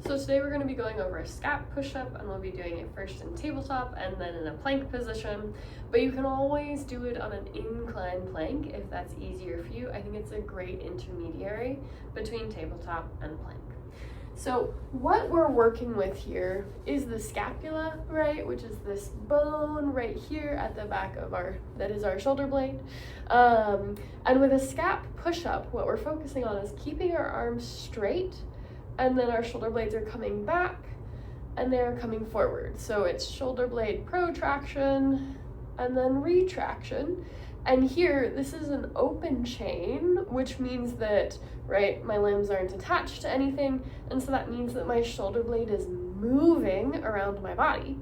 So today we're going to be going over a scap push-up, and we'll be doing it first in tabletop and then in a plank position, but you can always do it on an incline plank if that's easier for you. I think it's a great intermediary between tabletop and plank. So what we're working with here is the scapula, right, which is this bone right here at the back of that is our shoulder blade. And with a scap push-up, what we're focusing on is keeping our arms straight, and then our shoulder blades are coming back and they're coming forward. So it's shoulder blade protraction and then retraction. And here, this is an open chain, which means that, right, my limbs aren't attached to anything. And so that means that my shoulder blade is moving around my body.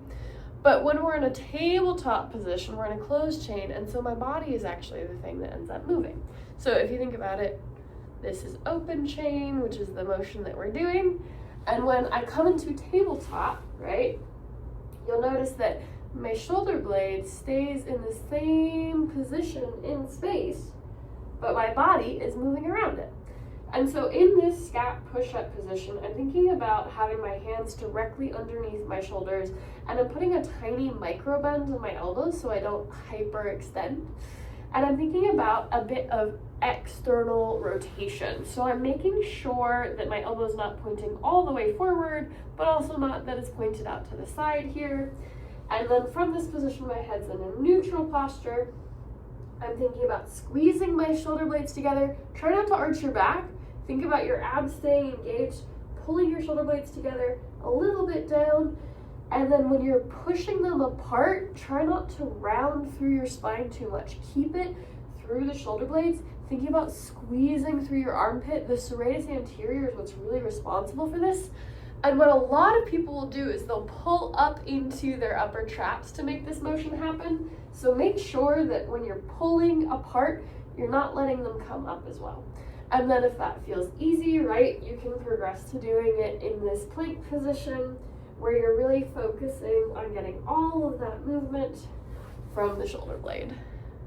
But when we're in a tabletop position, we're in a closed chain. And so my body is actually the thing that ends up moving. So if you think about it, this is open chain, which is the motion that we're doing. And when I come into tabletop, right, you'll notice that my shoulder blade stays in the same position in space, but my body is moving around it. And so in this scap push-up position, I'm thinking about having my hands directly underneath my shoulders, and I'm putting a tiny micro bend in my elbows so I don't hyperextend. And I'm thinking about a bit of external rotation. So I'm making sure that my elbow's not pointing all the way forward, but also not that it's pointed out to the side here. And then from this position, my head's in a neutral posture. I'm thinking about squeezing my shoulder blades together. Try not to arch your back. Think about your abs staying engaged, pulling your shoulder blades together a little bit down. And then when you're pushing them apart, try not to round through your spine too much. Keep it through the shoulder blades. Thinking about squeezing through your armpit. The serratus anterior is what's really responsible for this. And what a lot of people will do is they'll pull up into their upper traps to make this motion happen. So make sure that when you're pulling apart, you're not letting them come up as well. And then if that feels easy, right, you can progress to doing it in this plank position, where you're really focusing on getting all of that movement from the shoulder blade.